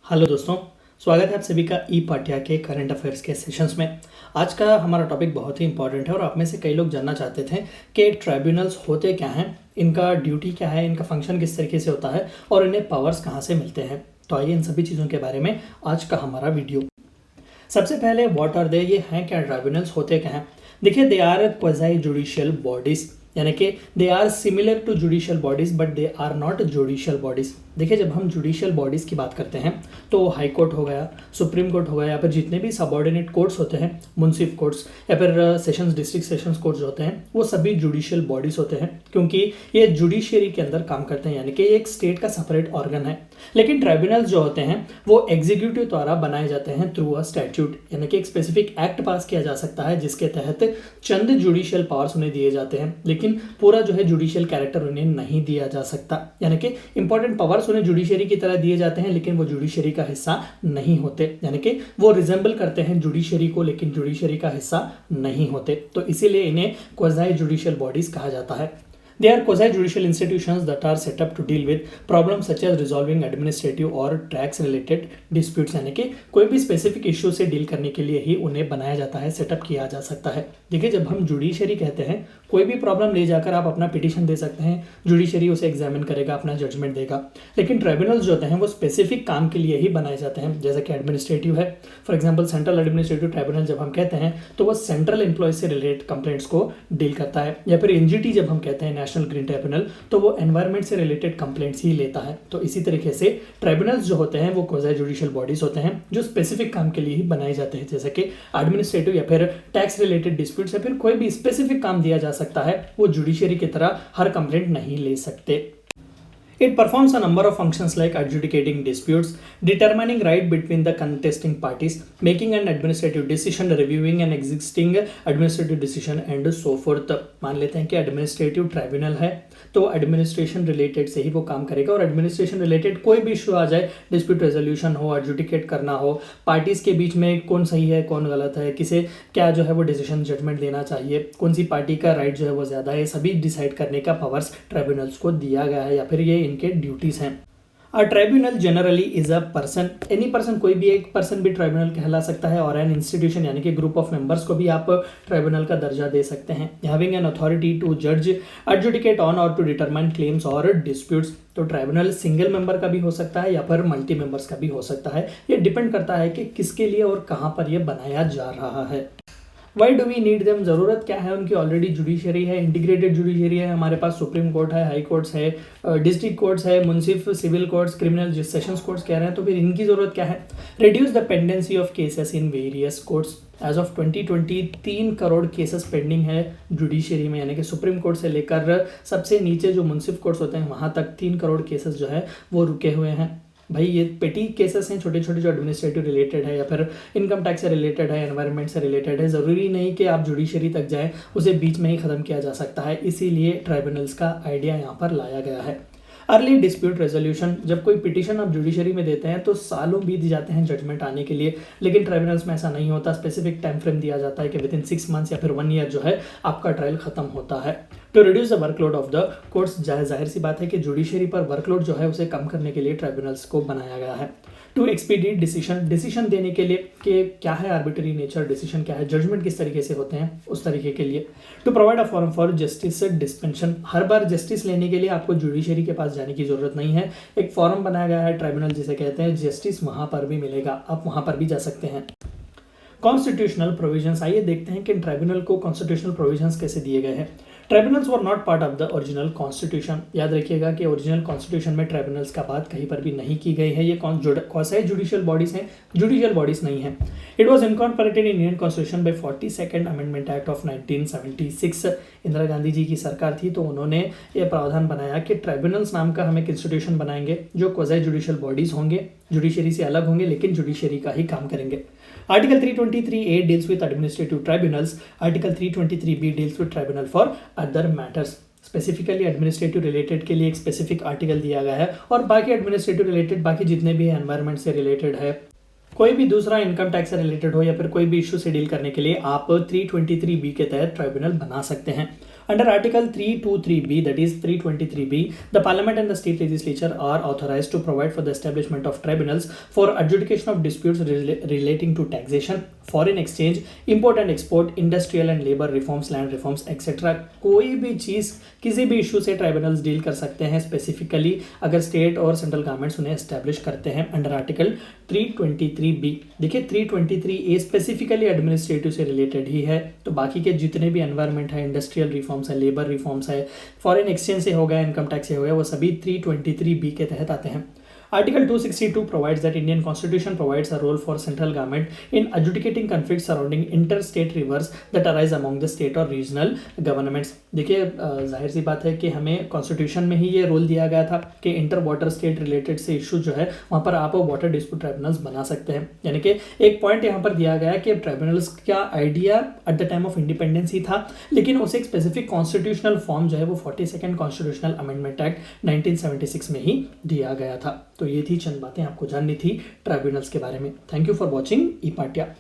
Hello दोस्तों, स्वागत है आप सभी का ई पाठ्या के करंट अफेयर्स के सेशंस में। आज का हमारा टॉपिक बहुत ही इंपॉर्टेंट है और आप में से कई लोग जानना चाहते थे कि ट्राइब्यूनल्स होते क्या हैं, इनका ड्यूटी क्या है, इनका फंक्शन किस तरीके से होता है और इन्हें पावर्स कहाँ से मिलते हैं। तो आइए इन सभी चीज़ों के बारे में आज का हमारा वीडियो। सबसे पहले व्हाट आर दे, ये हैं क्या, ट्राइब्यूनल्स होते क्या हैं। देखिए, they are quasi judicial bodies, यानी कि they are similar to judicial bodies but they are not judicial bodies. देखिए, जब हम जुडिशियल बॉडीज़ की बात करते हैं तो हाई कोर्ट हो गया, सुप्रीम कोर्ट हो गया, या फिर जितने भी सबऑर्डिनेट कोर्ट्स होते हैं, मुंसिफ कोर्ट्स या फिर सेशंस डिस्ट्रिक्ट सेशंस कोर्ट्स होते हैं, वो सभी जुडिशियल बॉडीज़ होते हैं क्योंकि ये जुडिशियरी के अंदर काम करते हैं, यानी कि एक स्टेट का सेपरेट ऑर्गन है। लेकिन ट्राइब्यूनल्स जो होते हैं वो एग्जीक्यूटिव द्वारा बनाए जाते हैं थ्रू अ स्टैट्यूट, यानी कि एक स्पेसिफिक एक्ट पास किया जा सकता है जिसके तहत चंद जुडिशियल पावर्स उन्हें दिए जाते हैं, लेकिन पूरा जो है जुडिशियल कैरेक्टर उन्हें नहीं दिया जा सकता। यानी कि इंपॉर्टेंट पावर्स उन्हें जुडिशरी की तरह दिए जाते हैं लेकिन वो जुडिशरी का हिस्सा नहीं होते, यानी कि वो रिजेंबल करते हैं जुडिशरी को लेकिन जुडिशरी का हिस्सा नहीं होते। तो इसीलिए इन्हें क्वाज़ी जुडिशियल बॉडीज कहा जाता है। They are quasi-judicial institutions that are set up to deal with problems such as resolving administrative और tax related disputes, यानी कि कोई भी स्पेसिफिक इश्यू से डील करने के लिए ही उन्हें बनाया जाता है, सेटअप किया जा सकता है। देखिए, जब हम जुडिशरी कहते हैं, कोई भी प्रॉब्लम ले जाकर आप अपना पिटीशन दे सकते हैं, जुडिशरी उसे एग्जामिन करेगा, अपना जजमेंट देगा। लेकिन ट्राइब्यूनल्स जो होते हैं वो स्पेसिफिक काम के लिए ही बनाए जाते हैं, जैसे कि एडमिनिस्ट्रेटिव है। For example, central administrative tribunal जब हम कहते हैं तो वो सेंट्रल एम्प्लॉयज से रिलेटेड कंप्लेंट्स को डील करता है, या फिर एनजीटी जब हम कहते हैं, नेशनल ग्रीन ट्राइब्यूनल, तो वो एनवायरमेंट से रिलेटेड कंप्लेंट्स ही लेता है। तो इसी तरीके से ट्राइब्यूनल्स जो होते हैं वो क्वाज़ी जुडिशियल बॉडीज होते हैं जो स्पेसिफिक काम के लिए ही बनाए जाते हैं, जैसे कि एडमिनिस्ट्रेटिव या फिर टैक्स रिलेटेड डिस्प्यूट्स या फिर कोई भी स्पेसिफिक काम दिया जा सकता है, वो जुडिशरी की तरह हर कंप्लेंट नहीं ले सकते। It performs a number of functions like adjudicating disputes, determining right between the contesting parties, making an administrative decision, reviewing an existing administrative decision and so forth। मान लेते हैं कि एडमिनिस्ट्रेटिव ट्राइब्यूनल है तो एडमिनिस्ट्रेशन रिलेटेड से ही वो काम करेगा और एडमिनिस्ट्रेशन रिलेटेड कोई भी इशू आ जाए, डिस्प्यूट रेजोल्यूशन हो, एडजुडिकेट करना हो, पार्टीज के बीच में कौन सही है कौन गलत है, किसे क्या जो है वो डिसीजन जजमेंट देना चाहिए, कौन सी पार्टी का राइट जो है वो ज़्यादा है, सभी डिसाइड करने का पावर्स ट्राइब्यूनल्स को दिया गया है या फिर ये इनके ड्यूटीज़ हैं। A tribunal generally is a person, any person, कोई भी एक पर्सन भी ट्राइब्यूनल कहला सकता है, और एन इंस्टीट्यूशन यानी कि ग्रुप ऑफ मेंबर्स को भी आप ट्राइब्यूनल का दर्जा दे सकते हैं। हैविंग एन अथॉरिटी टू जज, एडजुडिकेट ऑन और टू डिटरमाइन क्लेम्स और डिस्प्यूट्स। तो ट्राइब्यूनल सिंगल मेंबर का भी हो सकता है या फिर मल्टी मेंबर्स का भी हो सकता है, ये डिपेंड करता है कि किसके लिए और कहाँ पर यह बनाया जा रहा है। Why do we need them, ज़रूरत क्या है उनकी, ऑलरेडी जुडिशरी है, इंटीग्रेटेड जुडिशरी है, हमारे पास सुप्रीम कोर्ट है, हाई कोर्ट्स है, डिस्ट्रिक्ट कोर्ट्स है, मुंसिफ, civil courts, criminal sessions courts कह रहे हैं, तो फिर इनकी ज़रूरत क्या है। Reduce the pendency of cases in various courts. As of 2020 3 crore cases pending है जुडिशरी में, यानी कि सुप्रीम कोर्ट से लेकर सबसे नीचे जो मुंसिफ कोर्ट्स होते हैं वहाँ तक 3 करोड़ केसेस जो है वो रुके हुए हैं। भाई, ये पेटी केसेस हैं, छोटे छोटे, जो एडमिनिस्ट्रेटिव रिलेटेड है या फिर इनकम टैक्स से रिलेटेड है, एनवायरनमेंट से रिलेटेड है। ज़रूरी नहीं कि आप जुडिशरी तक जाएं, उसे बीच में ही ख़त्म किया जा सकता है, इसीलिए ट्राइब्यूनल्स का आइडिया यहाँ पर लाया गया है। अर्ली डिस्प्यूट रेजोल्यूशन, जब कोई पिटीशन आप जुडिशरी में देते हैं तो सालों बीत जाते हैं जजमेंट आने के लिए, लेकिन ट्राइब्यूनल्स में ऐसा नहीं होता। स्पेसिफिक टाइम फ्रेम दिया जाता है कि विद इन 6 मंथ्स या फिर 1 ईयर जो है आपका ट्रायल खत्म होता है। To reduce the workload of the courts, जाहिर सी बात है कि जुडिशरी पर वर्कलोड जो है उसे कम करने के लिए ट्राइब्यूनल्स को बनाया गया है। टू एक्सपीडिएट डिसीजन देने के लिए कि क्या है आर्बिट्री नेचर, डिसीजन क्या है, जजमेंट किस तरीके से होते हैं, उस तरीके के लिए। To provide a forum for justice dispensation, हर बार जस्टिस लेने के लिए आपको जुडिशरी के पास जाने की जरूरत नहीं है, एक फॉरम बनाया गया है ट्राइब्यूनल जिसे कहते हैं, जस्टिस वहाँ पर भी मिलेगा, आप वहाँ पर भी जा सकते हैं। कॉन्स्टिट्यूशनल प्रोविजंस, आइए देखते हैं कि ट्राइब्यूनल को कॉन्स्टिट्यूशनल प्रोविजंस कैसे दिए गए हैं। Tribunals were not part of the original constitution, याद रखिएगा कि ओरिजिनल कॉन्स्टिट्यूशन में ट्राइब्यूनल्स का बात कहीं पर भी नहीं की गई है, ये क्वाज़ी जुडिशियल बॉडीज हैं, जुडिशियल बॉडीज नहीं है। It was incorporated in Indian constitution by 42nd amendment act of 1976। Indira Gandhi ji की सरकार थी तो उन्होंने ये प्रावधान बनाया कि ट्राइब्यूनल्स नाम का हम एक इंस्टीट्यूशन बनाएंगे जो क्वाज़ी जुडिशियल बॉडीज होंगे, जुडिशरी से अलग होंगे लेकिन जुडिशरी का ही काम करेंगे। Article 323A deals with administrative tribunals, article 323B deals with tribunal for other matters. Specifically administrative related के लिए एक स्पेसिफिक आर्टिकल दिया गया है और बाकी एडमिनिस्ट्रेटिव रिलेटेड, बाकी जितने भी एनवायरनमेंट से रिलेटेड है, कोई भी दूसरा इनकम टैक्स से रिलेटेड हो या फिर कोई भी इशू से डील करने के लिए आप 323B के तहत ट्राइब्यूनल बना सकते हैं। Under Article 323B, that is 323B, the Parliament and the state legislature are authorized to provide for the establishment of tribunals for adjudication of disputes relating to taxation, foreign exchange, import and export, industrial and labor reforms, land reforms, etc. कोई भी चीज़ किसी भी issue से tribunals deal कर सकते हैं specifically अगर state और सेंट्रल गवर्नमेंट्स उन्हें एस्टेब्लिश करते हैं अंडर आर्टिकल 323B। देखिए 323A स्पेसिफिकली एडमिनिस्ट्रेटिव से रिलेटेड ही है, तो बाकी के जितने भी एनवायरनमेंट है, इंडस्ट्रियल रिफॉर्म्स है, लेबर रिफॉर्म्स है, फॉरेन एक्सचेंज से हो गया, इनकम टैक्स से हो गया, वो सभी 323B के तहत आते हैं। Article 262 provides that Indian Constitution provides a role for central government in adjudicating conflicts surrounding interstate rivers that arise among the state or regional governments। देखिए जाहिर सी बात है कि हमें कॉन्स्टिट्यूशन में ही ये रोल दिया गया था कि इंटर वाटर स्टेट रिलेटेड से इशू जो है वहाँ पर आप वाटर डिस्प्यूट ट्राइब्यूनल्स बना सकते हैं। यानी कि एक पॉइंट यहाँ पर दिया गया है कि ट्राइब्यूनल्स का idea at the time of independence ही था, लेकिन उसे एक स्पेसिफिक कॉन्स्टिट्यूशनल फॉर्म जो है वो 42nd कॉन्स्टिट्यूशनल अमेंडमेंट एक्ट 1976 में ही दिया गया था। तो ये थी चंद बातें आपको जाननी थी ट्राइब्यूनल्स के बारे में। Thank you for watching e पाठ्या।